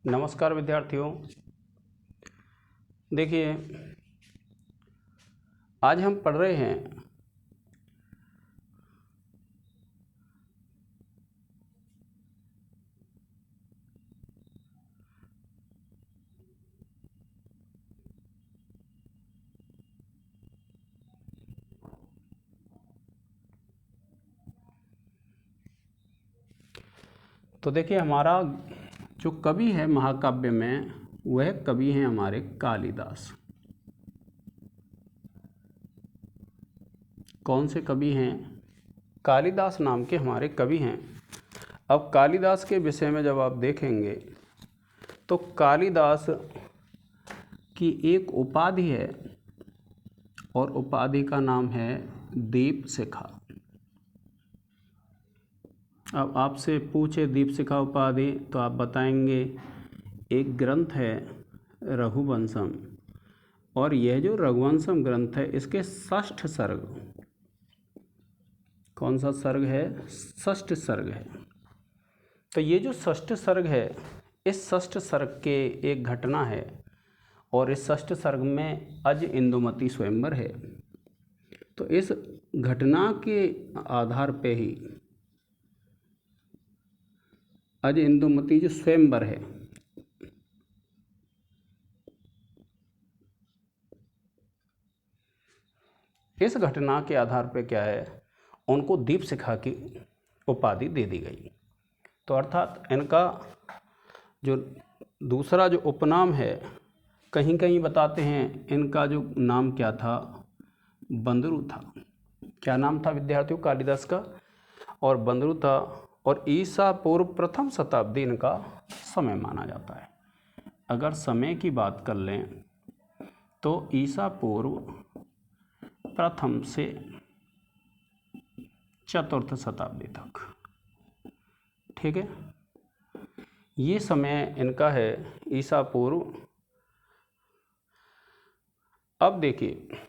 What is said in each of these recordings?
नमस्कार विद्यार्थियों। देखिए, आज हम पढ़ रहे हैं तो देखिए, हमारा जो कवि है महाकाव्य में, वह कवि हैं हमारे कालिदास। कौन से कवि हैं? कालिदास नाम के हमारे कवि हैं। अब कालिदास के विषय में जब आप देखेंगे तो कालिदास की एक उपाधि है और उपाधि का नाम है दीपशिखा। अब आपसे पूछे दीपशिखा उपाधि तो आप बताएंगे एक ग्रंथ है रघुवंशम, और यह जो रघुवंशम ग्रंथ है इसके षष्ठ सर्ग, कौन सा सर्ग है? षष्ठ सर्ग है। तो ये जो षष्ठ सर्ग है, इस षष्ठ सर्ग के एक घटना है और इस षष्ठ सर्ग में अज इंदुमती स्वयंवर है। तो इस घटना के आधार पे ही अज इंदुमती जो स्वयंवर है, इस घटना के आधार पे क्या है, उनको दीपशिखा की उपाधि दे दी गई। तो अर्थात इनका जो दूसरा जो उपनाम है, कहीं कहीं बताते हैं इनका जो नाम क्या था, बंदरू था। क्या नाम था विद्यार्थियों कालिदास का? और बंदरू था। और ईसा पूर्व प्रथम शताब्दी इनका समय माना जाता है। अगर समय की बात कर लें तो ईसा पूर्व प्रथम से चतुर्थ शताब्दी तक, ठीक है, ये समय इनका है ईसा पूर्व। अब देखिए,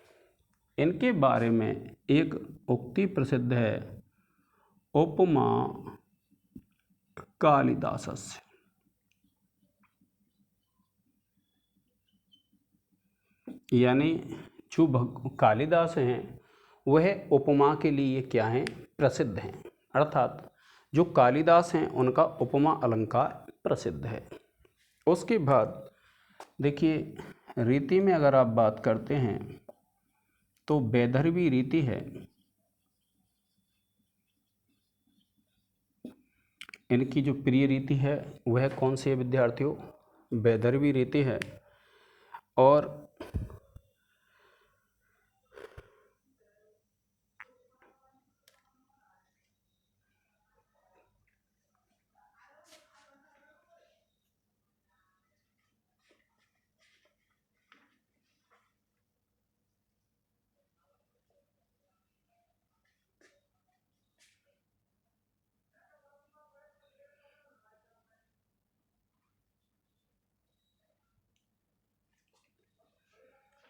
इनके बारे में एक उक्ति प्रसिद्ध है, उपमा कालिदासस्य। यानी जो कालिदास हैं वह उपमा के लिए क्या हैं? प्रसिद्ध हैं। अर्थात जो कालिदास हैं उनका उपमा अलंकार प्रसिद्ध है। उसके बाद देखिए, रीति में अगर आप बात करते हैं तो वैदर्भी रीति है। इनकी जो प्रिय रीति है वह कौन सी है विद्यार्थियों? वैदर्भी रीति है। और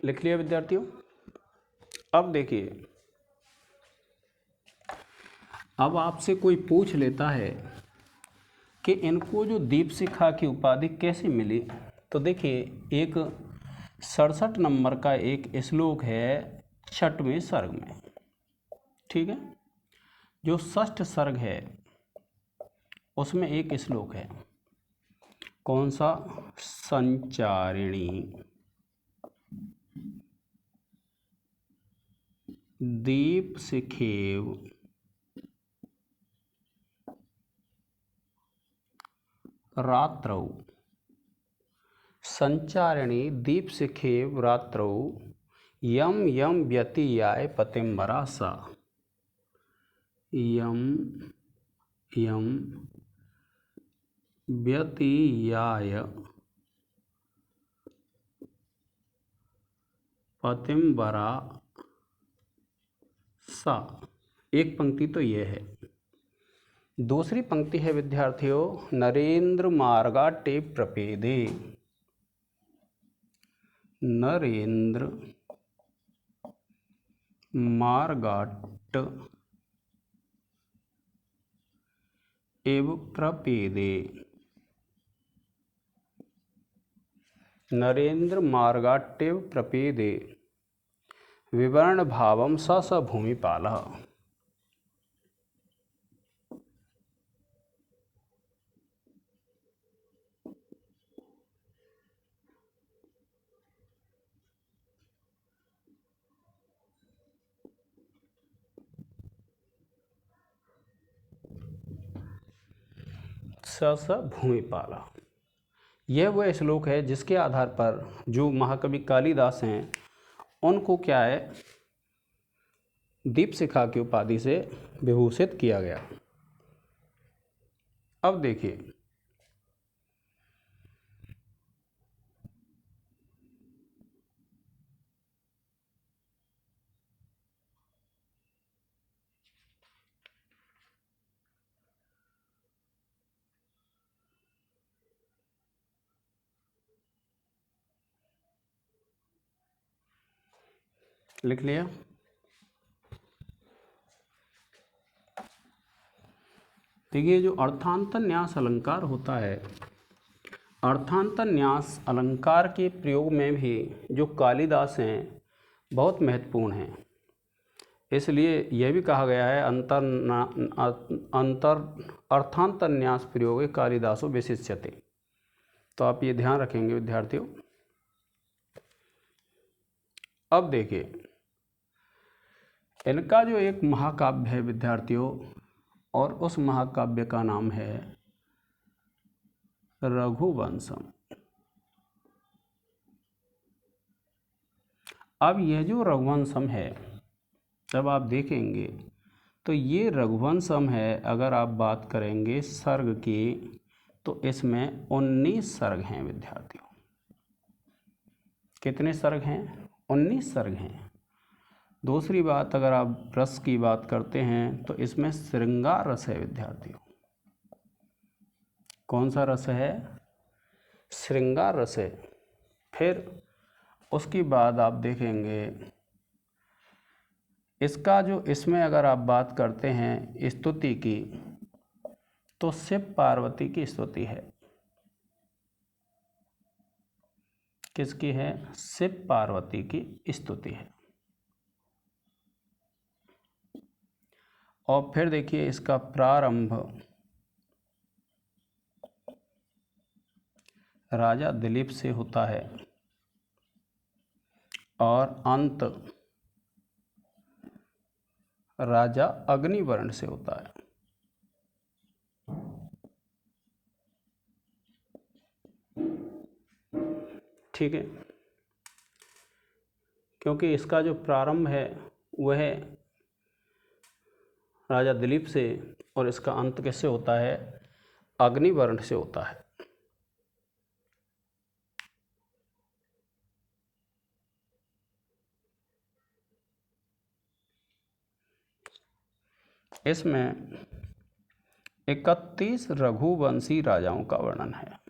लिख लिया विद्यार्थियों? अब देखिए, अब आपसे कोई पूछ लेता है कि इनको जो दीपशिखा की उपाधि कैसे मिली, तो देखिए, एक 67 नंबर का एक श्लोक है छठवें सर्ग में, ठीक है। जो षष्ठ सर्ग है उसमें एक श्लोक है, कौन सा? संचारिणी दीपशिखेव रात्रौ, संचारिणी दीपशिखेव रात्रौ यम यम व्यतीयाय पतिंबरा सा। यम यम व्यतीयाय पतिंबरा सा। एक पंक्ति तो यह है। दूसरी पंक्ति है विद्यार्थियों, नरेंद्र मार्गाटे प्रपेदे। नरेंद्र मार्गाट एव प्रपेदे। नरेंद्र मार्गाट्टेव प्रपेदे विवर्ण भावम स स भूमिपालः। स स भूमिपालः। यह वह श्लोक है जिसके आधार पर जो महाकवि कालिदास हैं उनको क्या है, दीपशिखा की उपाधि से विभूषित किया गया। अब देखिए, लिख लिया। देखिए, जो अर्थांतर न्यास अलंकार होता है, अर्थांतर न्यास अलंकार के प्रयोग में भी जो कालिदास हैं बहुत महत्वपूर्ण हैं। इसलिए यह भी कहा गया है अंतर अर्थांतर न्यास प्रयोग कालिदासो विशिष्यते। तो आप ये ध्यान रखेंगे विद्यार्थियों। अब देखिए, इनका जो एक महाकाव्य है विद्यार्थियों, और उस महाकाव्य का नाम है रघुवंशम। अब यह जो रघुवंशम है, जब आप देखेंगे तो ये रघुवंशम है, अगर आप बात करेंगे सर्ग की तो इसमें 19 सर्ग हैं विद्यार्थियों। कितने सर्ग हैं? 19 सर्ग हैं। दूसरी बात, अगर आप रस की बात करते हैं तो इसमें श्रृंगार रस है विद्यार्थियों। कौन सा रस है? श्रृंगार रस है। फिर उसकी बाद आप देखेंगे इसका जो इसमें अगर आप बात करते हैं स्तुति की, तो शिव पार्वती की स्तुति है। किसकी है? शिव पार्वती की स्तुति है। और फिर देखिए, इसका प्रारंभ राजा दिलीप से होता है और अंत राजा अग्निवर्ण से होता है। ठीक है, क्योंकि इसका जो प्रारंभ है वह राजा दिलीप से और इसका अंत किससे होता है? अग्निवर्ण से होता है। इसमें 31 रघुवंशी राजाओं का वर्णन है।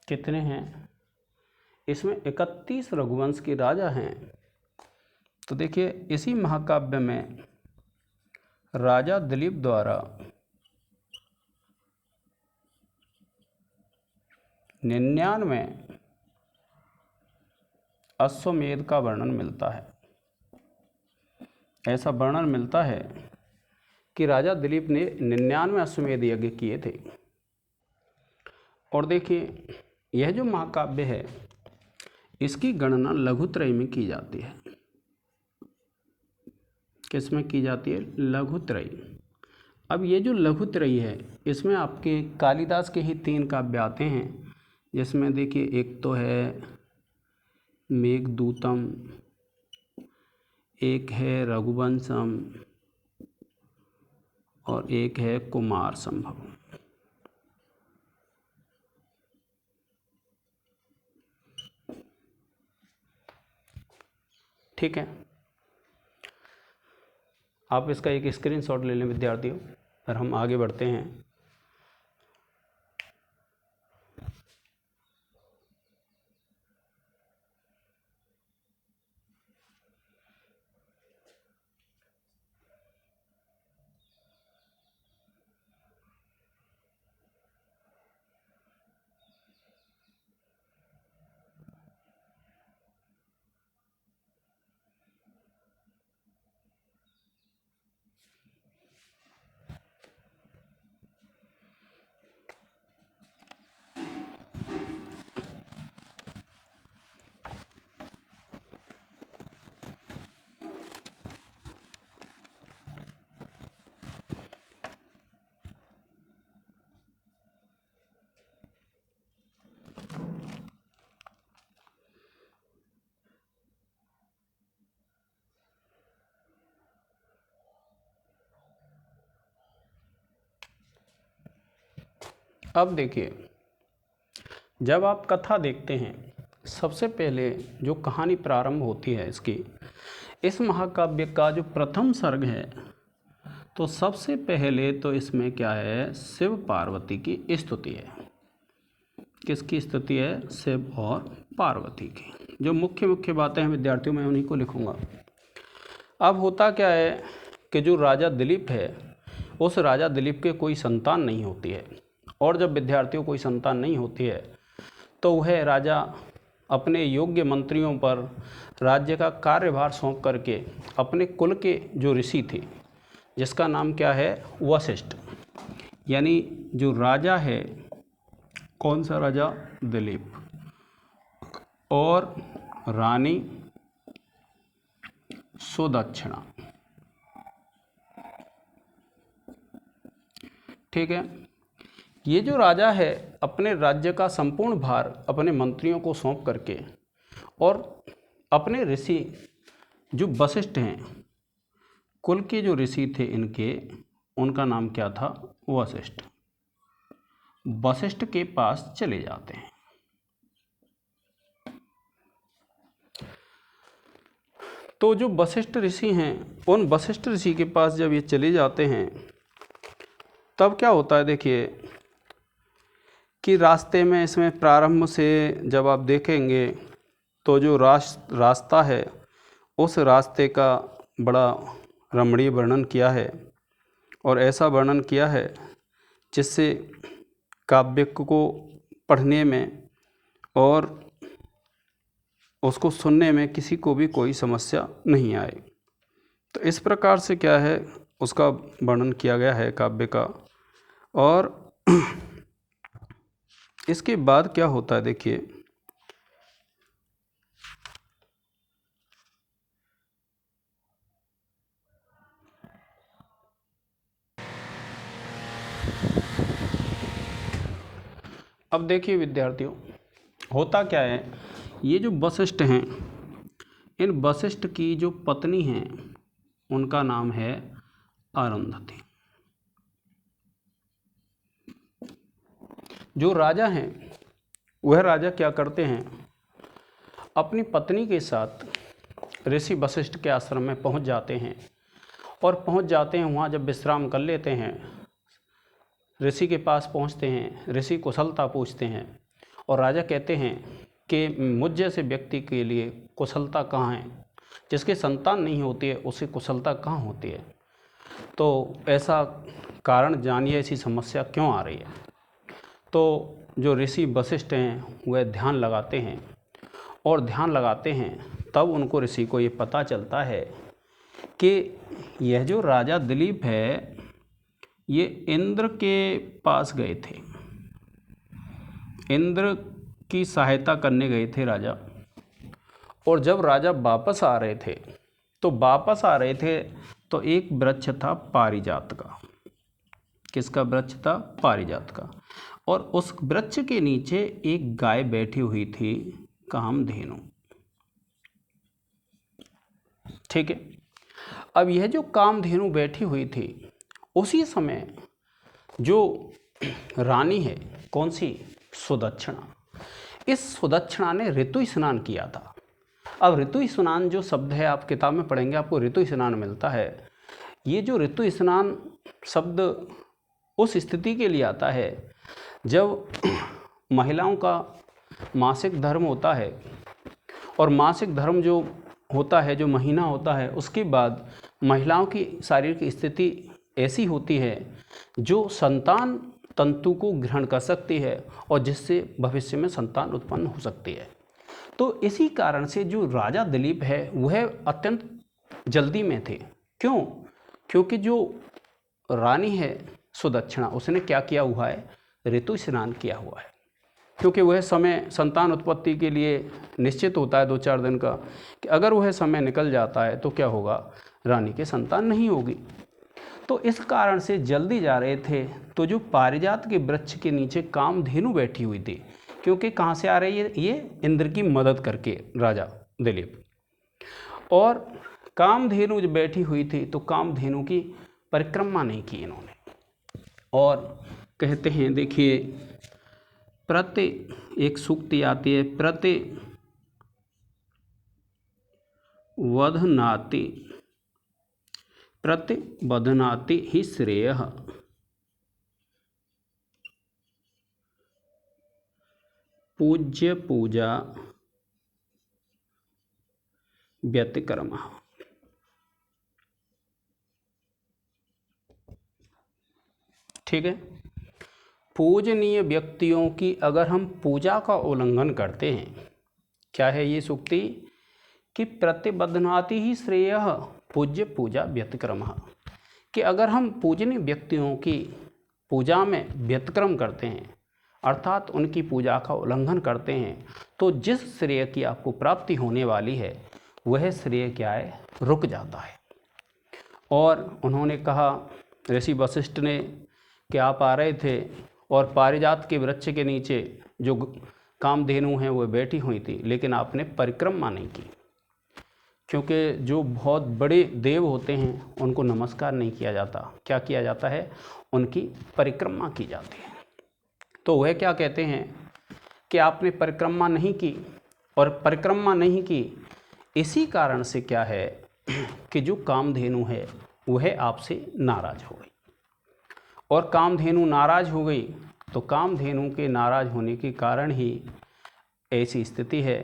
कितने हैं? इसमें 31 रघुवंश के राजा हैं। तो देखिए, इसी महाकाव्य में राजा दिलीप द्वारा 99 अश्वमेध का वर्णन मिलता है। ऐसा वर्णन मिलता है कि राजा दिलीप ने 99 अश्वमेध यज्ञ किए थे। और देखिए, यह जो महाकाव्य है इसकी गणना लघुत्रयी में की जाती है। किस में की जाती है? लघुत्रयी। अब ये जो लघुत्रयी है इसमें आपके कालिदास के ही 3 काव्य आते हैं, जिसमें देखिए एक तो है मेघदूतम, एक है रघुवंशम और एक है कुमार संभव। ठीक है, आप इसका एक स्क्रीनशॉट ले लें विद्यार्थियों, और हम आगे बढ़ते हैं। अब देखिए, जब आप कथा देखते हैं, सबसे पहले जो कहानी प्रारंभ होती है इसकी, इस महाकाव्य का जो प्रथम सर्ग है, तो सबसे पहले तो इसमें क्या है, शिव पार्वती की स्तुति है। किसकी स्तुति है? शिव और पार्वती की। जो मुख्य मुख्य बातें हैं विद्यार्थियों, मैं उन्हीं को लिखूंगा। अब होता क्या है कि जो राजा दिलीप है, उस राजा दिलीप के कोई संतान नहीं होती है, और जब विद्यार्थियों कोई संतान नहीं होती है तो वह राजा अपने योग्य मंत्रियों पर राज्य का कार्यभार सौंप करके अपने कुल के जो ऋषि थे, जिसका नाम क्या है, वशिष्ठ, यानी जो राजा है, कौन सा राजा? दिलीप, और रानी सुदक्षिणा, ठीक है। ये जो राजा है अपने राज्य का संपूर्ण भार अपने मंत्रियों को सौंप करके, और अपने ऋषि जो वशिष्ठ हैं, कुल के जो ऋषि थे इनके, उनका नाम क्या था? वशिष्ठ। वशिष्ठ के पास चले जाते हैं। तो जो वशिष्ठ ऋषि हैं, उन वशिष्ठ ऋषि के पास जब ये चले जाते हैं, तब क्या होता है, देखिए कि रास्ते में, इसमें प्रारंभ से जब आप देखेंगे तो जो रास्ता है, उस रास्ते का बड़ा रमणीय वर्णन किया है, और ऐसा वर्णन किया है जिससे काव्य को पढ़ने में और उसको सुनने में किसी को भी कोई समस्या नहीं आए। तो इस प्रकार से क्या है, उसका वर्णन किया गया है काव्य का। और इसके बाद क्या होता है, देखिए अब देखिए विद्यार्थियों, होता क्या है, ये जो वशिष्ठ हैं, इन वशिष्ठ की जो पत्नी हैं, उनका नाम है अरुंधति। जो राजा हैं, वह राजा क्या करते हैं, अपनी पत्नी के साथ ऋषि वशिष्ठ के आश्रम में पहुंच जाते हैं, और पहुंच जाते हैं वहाँ, जब विश्राम कर लेते हैं, ऋषि के पास पहुंचते हैं, ऋषि कुशलता पूछते हैं, और राजा कहते हैं कि मुझ जैसे व्यक्ति के लिए कुशलता कहाँ है, जिसके संतान नहीं होती है उसे कुशलता कहाँ होती है, तो ऐसा कारण जानिए, ऐसी समस्या क्यों आ रही है। तो जो ऋषि वशिष्ठ हैं वह ध्यान लगाते हैं, और ध्यान लगाते हैं, तब उनको, ऋषि को ये पता चलता है कि यह जो राजा दिलीप है, ये इंद्र के पास गए थे, इंद्र की सहायता करने गए थे राजा। और जब राजा वापस आ रहे थे, तो एक वृक्ष था पारिजात का। किसका वृक्ष था? पारिजात का। और उस वृक्ष के नीचे एक गाय बैठी हुई थी, कामधेनु, ठीक है। अब यह जो कामधेनु बैठी हुई थी, उसी समय जो रानी है, कौन सी? सुदक्षिणा। इस सुदक्षिणा ने ऋतु स्नान किया था। अब ऋतु स्नान जो शब्द है, आप किताब में पढ़ेंगे, आपको ऋतु स्नान मिलता है। ये जो ऋतु स्नान शब्द उस स्थिति के लिए आता है जब महिलाओं का मासिक धर्म होता है, और मासिक धर्म जो होता है, जो महीना होता है, उसके बाद महिलाओं की शारीरिक स्थिति ऐसी होती है जो संतान तंतु को ग्रहण कर सकती है, और जिससे भविष्य में संतान उत्पन्न हो सकती है। तो इसी कारण से जो राजा दिलीप है वह अत्यंत जल्दी में थे। क्यों? क्योंकि जो रानी है सुदक्षिणा, उसने क्या किया हुआ है? ऋतु स्नान किया हुआ है। क्योंकि वह समय संतान उत्पत्ति के लिए निश्चित होता है 2-4 दिन का, कि अगर वह समय निकल जाता है तो क्या होगा? रानी के संतान नहीं होगी। तो इस कारण से जल्दी जा रहे थे, तो जो पारिजात के वृक्ष के नीचे कामधेनु बैठी हुई थी, क्योंकि कहाँ से आ रही है? ये इंद्र की मदद करके राजा दिलीप। और कामधेनु जब बैठी हुई थी, तो कामधेनु की परिक्रमा नहीं की इन्होंने, और कहते हैं, देखिए, प्रति एक सूक्ति आती है, प्रति वधनाति प्रतिबध्नाति ही श्रेयः पूज्य पूजा व्यतिक्रमः। ठीक है, पूजनीय व्यक्तियों की अगर हम पूजा का उल्लंघन करते हैं, क्या है ये सूक्ति कि प्रतिबध्नाति ही श्रेयः पूज्य पूजा व्यतिक्रमः, कि अगर हम पूजनीय व्यक्तियों की पूजा में व्यतिक्रम करते हैं अर्थात उनकी पूजा का उल्लंघन करते हैं, तो जिस श्रेय की आपको प्राप्ति होने वाली है वह श्रेय क्या है, रुक जाता है। और उन्होंने कहा, ऋषि वशिष्ठ ने, कि आप आ रहे थे और पारिजात के वृक्ष के नीचे जो कामधेनु हैं वो बैठी हुई थी, लेकिन आपने परिक्रमा नहीं की, क्योंकि जो बहुत बड़े देव होते हैं उनको नमस्कार नहीं किया जाता। क्या किया जाता है, उनकी परिक्रमा की जाती है। तो वह क्या कहते हैं कि आपने परिक्रमा नहीं की, और परिक्रमा नहीं की इसी कारण से क्या है कि जो कामधेनु है वह आपसे नाराज हो गई, और कामधेनु नाराज हो गई तो कामधेनु के नाराज होने के कारण ही ऐसी स्थिति है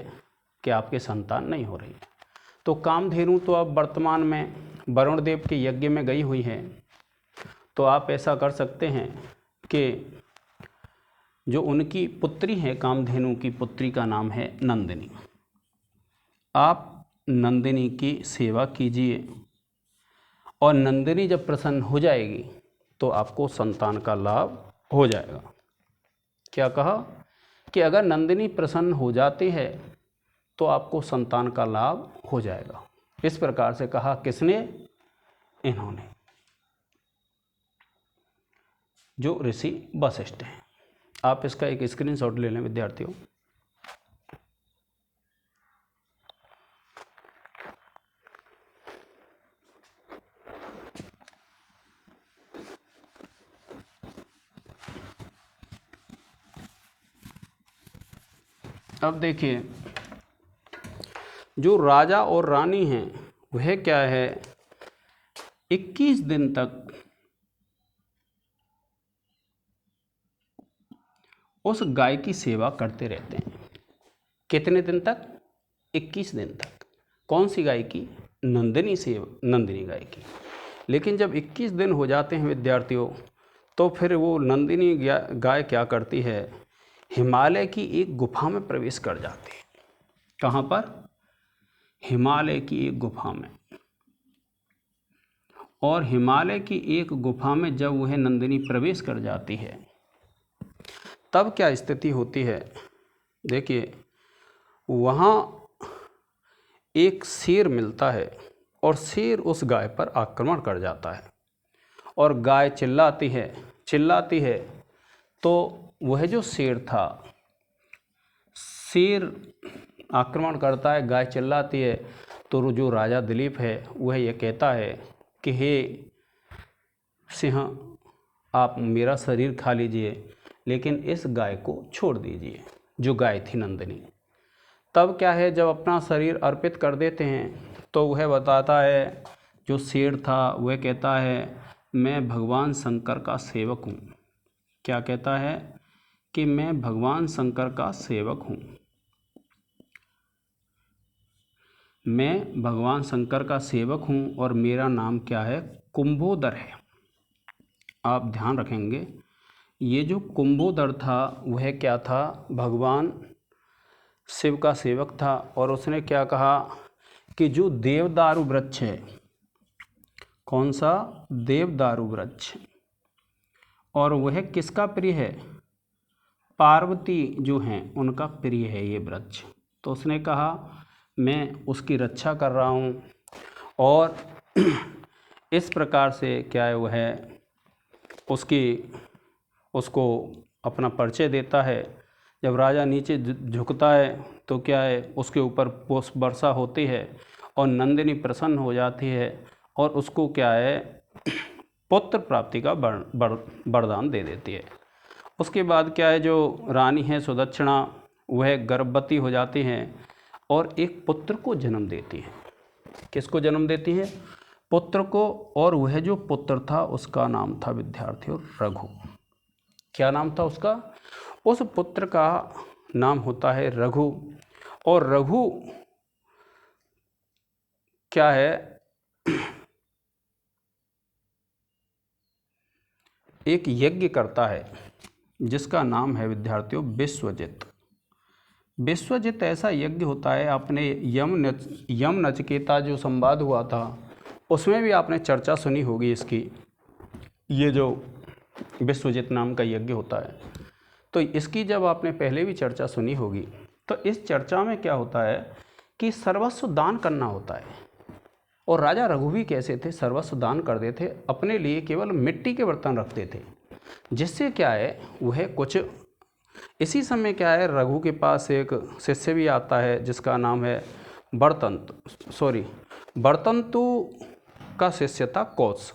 कि आपके संतान नहीं हो रही। तो कामधेनु तो अब वर्तमान में वरुण देव के यज्ञ में गई हुई है। तो आप ऐसा कर सकते हैं कि जो उनकी पुत्री है, कामधेनु की पुत्री का नाम है नंदिनी, आप नंदिनी की सेवा कीजिए, और नंदिनी जब प्रसन्न हो जाएगी तो आपको संतान का लाभ हो जाएगा। क्या कहा कि अगर नंदिनी प्रसन्न हो जाती है तो आपको संतान का लाभ हो जाएगा। इस प्रकार से कहा, किसने, इन्होंने, जो ऋषि वशिष्ठ हैं। आप इसका एक स्क्रीनशॉट ले लें विद्यार्थियों। अब देखिए, जो राजा और रानी हैं वह क्या है, 21 दिन तक उस गाय की सेवा करते रहते हैं। कितने दिन तक, 21 दिन तक। कौन सी गाय की, नंदिनी गाय की। लेकिन जब 21 दिन हो जाते हैं विद्यार्थियों, तो फिर वो नंदिनी गाय क्या करती है, हिमालय की एक गुफा में प्रवेश कर जाती है। कहाँ पर, हिमालय की एक गुफा में। और हिमालय की एक गुफा में जब वह नंदिनी प्रवेश कर जाती है तब क्या स्थिति होती है, देखिए, वहाँ एक शेर मिलता है और शेर उस गाय पर आक्रमण कर जाता है, और गाय चिल्लाती है। तो वह जो शेर था, शेर आक्रमण करता है, गाय चिल्लाती है, तो जो राजा दिलीप है वह ये कहता है कि हे सिंह, आप मेरा शरीर खा लीजिए लेकिन इस गाय को छोड़ दीजिए, जो गाय थी नंदिनी। तब क्या है, जब अपना शरीर अर्पित कर देते हैं तो वह बताता है, जो शेर था वह कहता है, मैं भगवान शंकर का सेवक हूँ। क्या कहता है कि मैं भगवान शंकर का सेवक हूँ, मैं भगवान शंकर का सेवक हूँ, और मेरा नाम क्या है, कुंभोदर है। आप ध्यान रखेंगे, ये जो कुंभोदर था वह क्या था, भगवान शिव का सेवक था। और उसने क्या कहा कि जो देवदारू वृक्ष है, कौन सा, देवदारू वृक्ष, और वह किसका प्रिय है, पार्वती जो हैं उनका प्रिय है ये वृक्ष। तो उसने कहा, मैं उसकी रक्षा कर रहा हूँ। और इस प्रकार से क्या है, वह उसको अपना परिचय देता है। जब राजा नीचे झुकता है तो क्या है, उसके ऊपर पुष्प वर्षा होती है और नंदिनी प्रसन्न हो जाती है, और उसको क्या है, पुत्र प्राप्ति का वरदान दे देती है। उसके बाद क्या है, जो रानी है सुदक्षिणा वह गर्भवती हो जाती हैं और एक पुत्र को जन्म देती हैं। किसको जन्म देती हैं? पुत्र को। और वह जो पुत्र था उसका नाम था विद्यार्थियों रघु। क्या नाम था उसका? उस पुत्र का नाम होता है रघु। और रघु क्या है, एक यज्ञ करता है जिसका नाम है विद्यार्थियों विश्वजित। विश्वजित ऐसा यज्ञ होता है, आपने यम नचिकेता जो संवाद हुआ था उसमें भी आपने चर्चा सुनी होगी इसकी। ये जो विश्वजित नाम का यज्ञ होता है, तो इसकी जब आपने पहले भी चर्चा सुनी होगी, तो इस चर्चा में क्या होता है कि सर्वस्व दान करना होता है। और राजा रघु भी कैसे थे, सर्वस्व दान कर देते थे, अपने लिए केवल मिट्टी के बर्तन रखते थे, जिससे क्या है वह कुछ। इसी समय क्या है, रघु के पास एक शिष्य भी आता है जिसका नाम है बर्तंतु का शिष्य था कौत्स।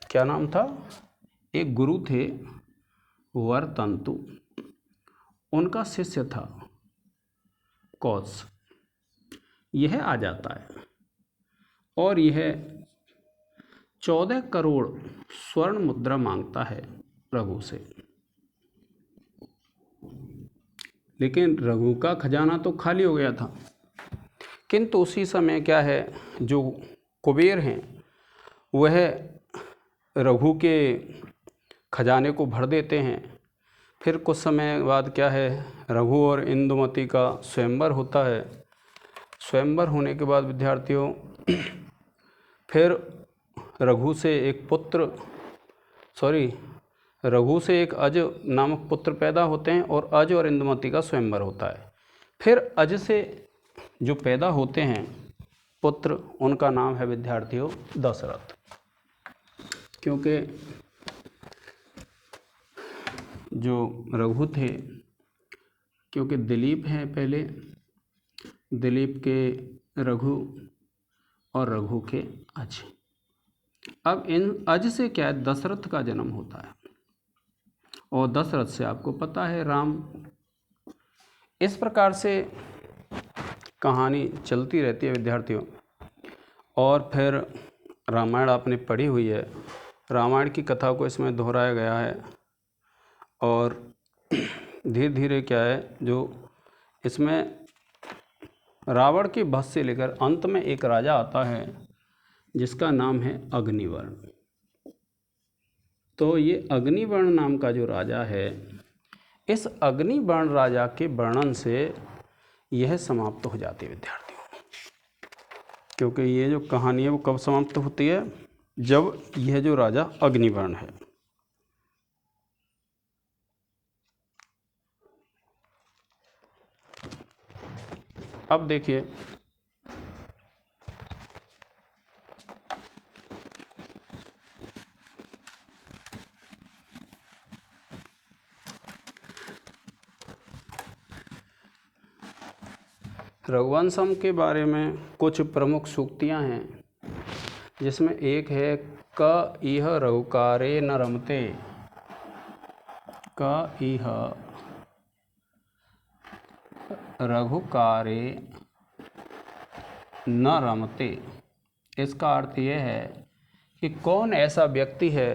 क्या नाम था? एक गुरु थे वर्तंतु, उनका शिष्य था कौत्स। यह आ जाता है और यह 14 करोड़ स्वर्ण मुद्रा मांगता है रघु से। लेकिन रघु का खजाना तो खाली हो गया था, किंतु उसी समय क्या है, जो कुबेर हैं वह रघु के खजाने को भर देते हैं। फिर कुछ समय बाद क्या है, रघु और इंदुमती का स्वयंवर होता है। स्वयंवर होने के बाद विद्यार्थियों फिर रघु से एक अज नामक पुत्र पैदा होते हैं और अज और इंदुमती का स्वयंवर होता है। फिर अज से जो पैदा होते हैं पुत्र, उनका नाम है विद्यार्थियों दशरथ। क्योंकि जो रघु थे, क्योंकि दिलीप हैं पहले, दिलीप के रघु और रघु के अज। अब इन अज से क्या है, दशरथ का जन्म होता है और दशरथ से आपको पता है राम। इस प्रकार से कहानी चलती रहती है विद्यार्थियों। और फिर रामायण आपने पढ़ी हुई है, रामायण की कथा को इसमें दोहराया गया है। और धीरे धीरे क्या है, जो इसमें रावण के वध से लेकर अंत में एक राजा आता है जिसका नाम है अग्निवर्ण। तो ये अग्निवर्ण नाम का जो राजा है, इस अग्निवर्ण राजा के वर्णन से यह समाप्त हो जाती है विद्यार्थियों। क्योंकि ये जो कहानी है वो कब समाप्त होती है, जब यह जो राजा अग्निवर्ण है। अब देखिए, रघुवंशम के बारे में कुछ प्रमुख सूक्तियां हैं, जिसमें एक है क इह रघुकारे न रमते। क इह रघुकारे न रमते। इसका अर्थ यह है कि कौन ऐसा व्यक्ति है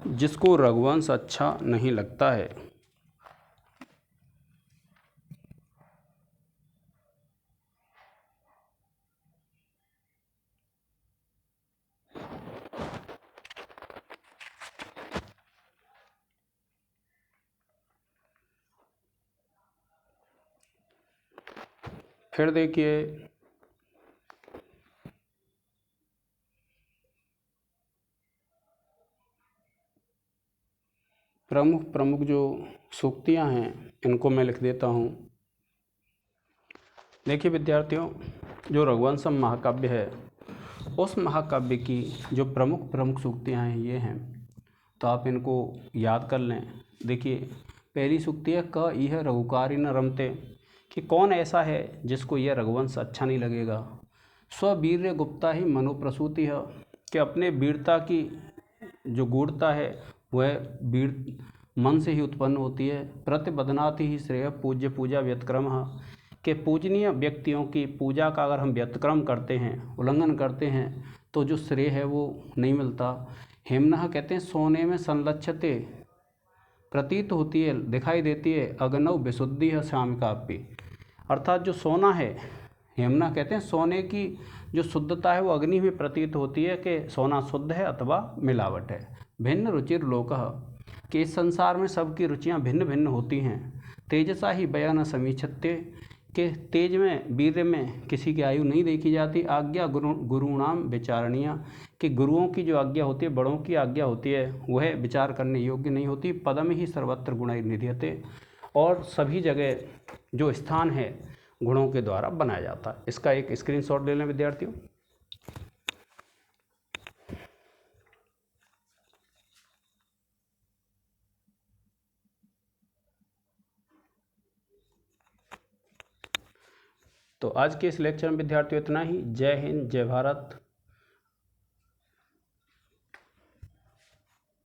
जिसको रघुवंश अच्छा नहीं लगता है। फिर देखिए, प्रमुख जो सूक्तियां हैं इनको मैं लिख देता हूं। देखिए विद्यार्थियों, जो रघुवंशम महाकाव्य है उस महाकाव्य की जो प्रमुख सूक्तियां हैं ये हैं, तो आप इनको याद कर लें। देखिए, पहली सूक्ति है क इह रघुकारी न रमते, कि कौन ऐसा है जिसको यह रघुवंश अच्छा नहीं लगेगा। स्ववीर्य गुप्ता ही मनोप्रसूति है, कि अपने वीरता की जो गूढ़ता है वह वीर मन से ही उत्पन्न होती है। प्रतिबदनाति ही श्रेय पूज्य पूजा व्यतक्रम के पूजनीय व्यक्तियों की पूजा का अगर हम व्यतक्रम करते हैं, उल्लंघन करते हैं, तो जो श्रेय है वो नहीं मिलता। हेमनः कहते हैं सोने में संलक्षते प्रतीत होती है, दिखाई देती है, अग्नौ विशुद्धि है श्याम काप्य, अर्थात जो सोना है, हेमना कहते हैं सोने की जो शुद्धता है वो अग्नि में प्रतीत होती है कि सोना शुद्ध है अथवा मिलावट है। भिन्न रुचिर लोकः कि इस संसार में सबकी रुचियां भिन्न भिन्न होती हैं। तेजसा ही बयान समीक्षत्य के तेज में, वीर्य में किसी की आयु नहीं देखी जाती। आज्ञा गुरुणाम विचारणीय कि गुरुओं की जो आज्ञा होती है, बड़ों की आज्ञा होती है, वह विचार करने योग्य नहीं होती। पदम ही सर्वत्र गुण निधीयते, और सभी जगह जो स्थान है गुणों के द्वारा बनाया जाता है। इसका एक स्क्रीनशॉट ले लें विद्यार्थियों। तो आज के इस लेक्चर में विद्यार्थियों इतना ही। जय हिंद, जय भारत।